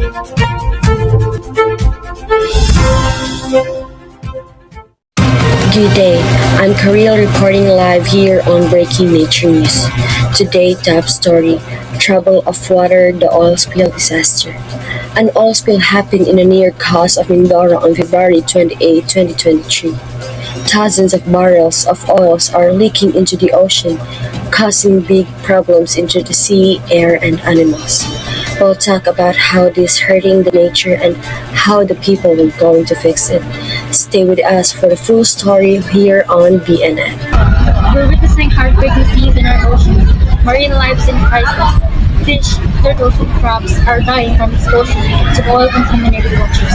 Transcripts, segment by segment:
Good day, I'm Kareel reporting live here on Breaking Nature News. Today, top story, trouble of water, the oil spill disaster. An oil spill happened in the near coast of Mindoro on February 28, 2023. Thousands of barrels of oils are leaking into the ocean, causing big problems into the sea, air, and animals. We'll talk about how this is hurting the nature and how the people are going to fix it. Stay with us for the full story here on BNN. We're witnessing heartbreaking scenes in our oceans. Marine life is in crisis. Fish, turtles, and crabs are dying from exposure to oil-contaminated waters.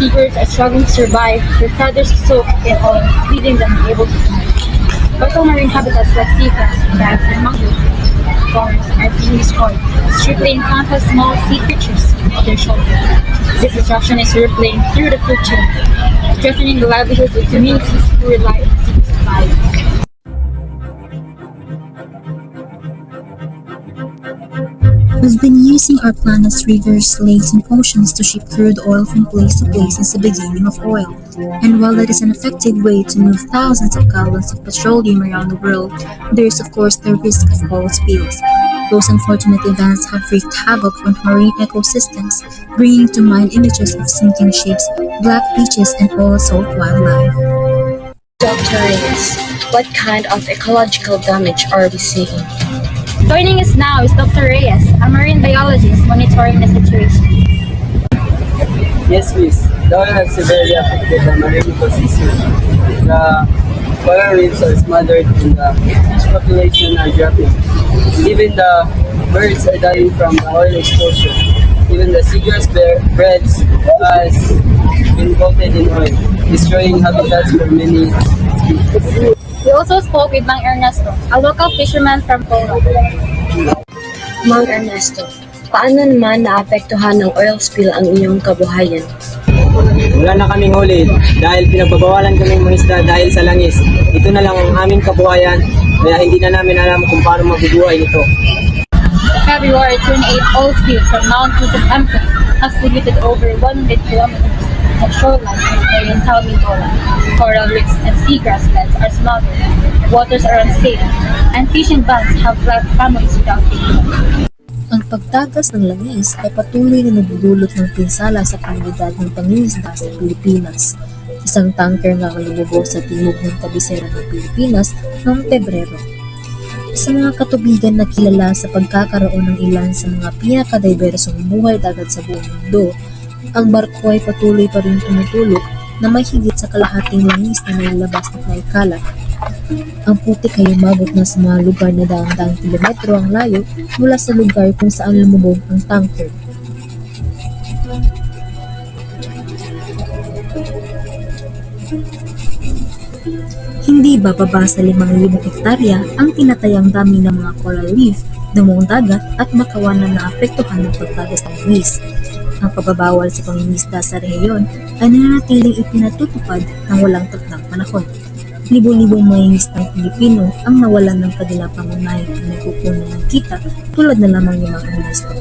Seabirds are struggling to survive, their feathers soaked in oil, leaving them unable to fly. Vital marine habitats like seagrass, crabs, and mangrove forests are being destroyed, stripping countless small sea creatures of their shelter. This destruction is rippling through the food chain, threatening the livelihoods of communities who rely on the sea to survive. We've been using our planet's rivers, lakes, and oceans to ship crude oil from place to place since the beginning of oil. And while that is an effective way to move thousands of gallons of petroleum around the world, there is of course the risk of oil spills. Those unfortunate events have wreaked havoc on marine ecosystems, bringing to mind images of sinking ships, black beaches, and oil-soaked wildlife. Dr. Reyes, what kind of ecological damage are we seeing? Joining us now is Dr. Reyes, a marine biologist monitoring the situation. Yes, Miss. The oil has severely affected the marine ecosystem. The coral reefs are smothered and the fish population are dropping. Even the birds are dying from the oil exposure. Even the seagrass beds has been coated in oil, destroying habitats for many species. We also spoke with Mang Ernesto, a local fisherman from Toro. Mang Ernesto, paano naman naapektuhan ng oil spill ang inyong kabuhayan? Wala na kaming huli dahil pinagbabawalan kaming mangisda dahil sa langis. Ito na lang ang aming kabuhayan kaya hindi na namin alam kung paano mabubuhay nito. February 28 oil spill from Mount Yusuf Empress has polluted over 100 kilometers of shoreline in Oriental Mindoro. Coral reefs and seagrass beds are smothered, waters are unsafe, and fishing bans have left families without income. Ang pagtagas ng langis ay patuloy na nagdudulot ng pinsala sa kalidad ng pangingisda sa Pilipinas. Isang tanker nga ang lumubog sa timog ng kabisera ng Pilipinas noong Pebrero. Sa mga katubigan na kilala sa pagkakaroon ng ilan sa mga pinakadibersong buhay dagat sa buong mundo, ang barko ay patuloy pa rin tumutulog na may higit sa kalahating langis na nailabas na naikalat. Ang putik ay umabot na sa mga lugar na daang-daang kilometro ang layo mula sa lugar kung saan lumubog ang tanker. Hindi bababa sa 5,000 hektarya ang tinatayang dami ng mga coral reef, damong dagat at makawanan na apektuhan ng pagtagas ng langis. Ang pagbabawal sa pangingisda sa rehiyon ay nananatiling ipinatutupad ng walang takdang panahon. Libo-libong mangingisdang Pilipino ang nawalan ng kanilang pangunahing pinagkukunan ng kita tulad na lamang yung mga ministro.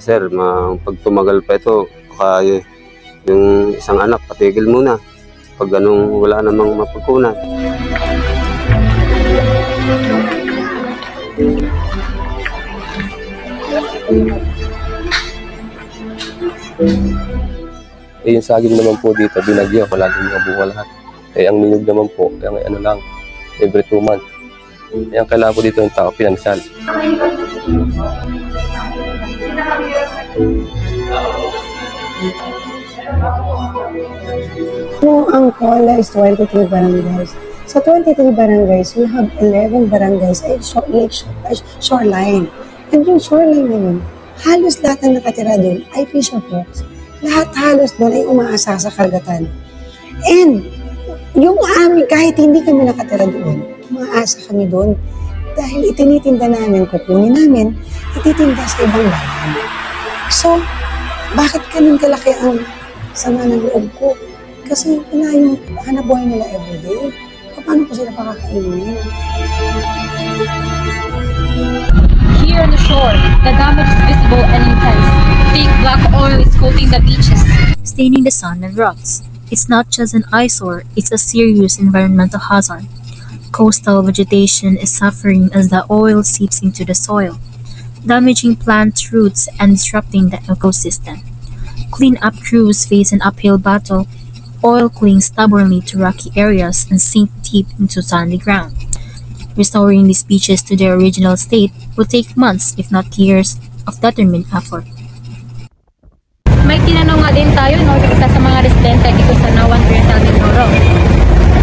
Sir, pag tumagal pa ito, baka yung isang anak, patigil muna. Pag wala namang mapagkunan. Yung saging naman po dito, binagyo, wala din mga bunga lahat. Ang niyog naman po, lang, every 2 months. Ang kailangan po dito yung tao, pinansyal. Ang COLA is 23 barangays. Sa 23 barangays, we have 11 barangays ay shoreline. And yung shoreline na yun, halos lahat ng nakatira doon ay fisher folks. Lahat halos doon ay umaasa sa karagatan. And yung amin, kahit hindi kami nakatira doon, umaasa kami doon dahil itinitinda namin, kukunin namin, ititinda sa ibang bayan. So, bakit ganun kalaki ang sama ng loob ko? Kasi wala yung hanap buhay nila everyday. Paano ko sila pakakainin? Here on the shore, the damage is visible and intense. Thick black oil is coating the beaches. Staining the sun and rocks. It's not just an eyesore, it's a serious environmental hazard. Coastal vegetation is suffering as the oil seeps into the soil, damaging plant roots and disrupting the ecosystem. Clean-up crews face an uphill battle. Oil clings stubbornly to rocky areas and sink deep into sandy ground. Restoring these beaches to their original state will take months, if not years, of determined effort. May tinanong nga din tayo, no, yung isa sa mga residente dito sa Nawan Oriental Mindoro.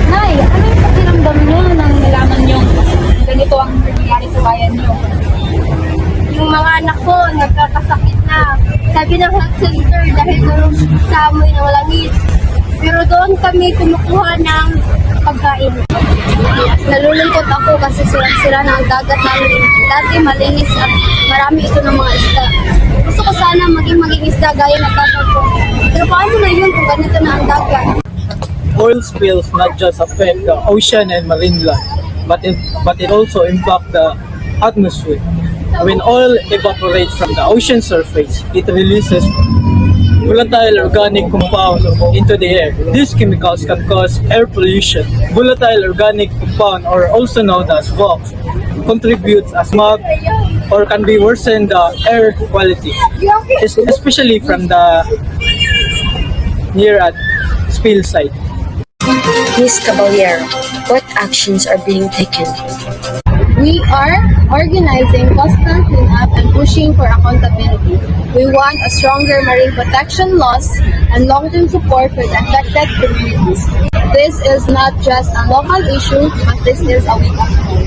Nay, ano yung pakiramdam nyo nang nalaman nyo ganito ang nangyayari sa bayan nyo? Yung mga anak ko, nagkakasakit na. Sabi ng health center dahil doon sa amoy ng langis. Pero doon kami kumukuha ng pagkain. Nalulungkot ako kasi sira na ang dagat namin. Dati malinis at marami ito ng mga isda. Gusto ko sana maging isda gaya ng tatay ko. Pero paano na yun kung ganito na ang dagat? Oil spills not just affect the ocean and marine life, but it also impact the atmosphere. When oil evaporates from the ocean surface, it releases volatile organic compounds into the air. These chemicals can cause air pollution. Volatile organic compound, or also known as VOC, contributes as smog or can be worsen the air quality, especially from the near at spill site. Ms. Caballero, what actions are being taken? We are organizing coastal cleanup and pushing for accountability. We want a stronger marine protection laws and long-term support for the affected communities. This is not just a local issue, but this is a wake-up call.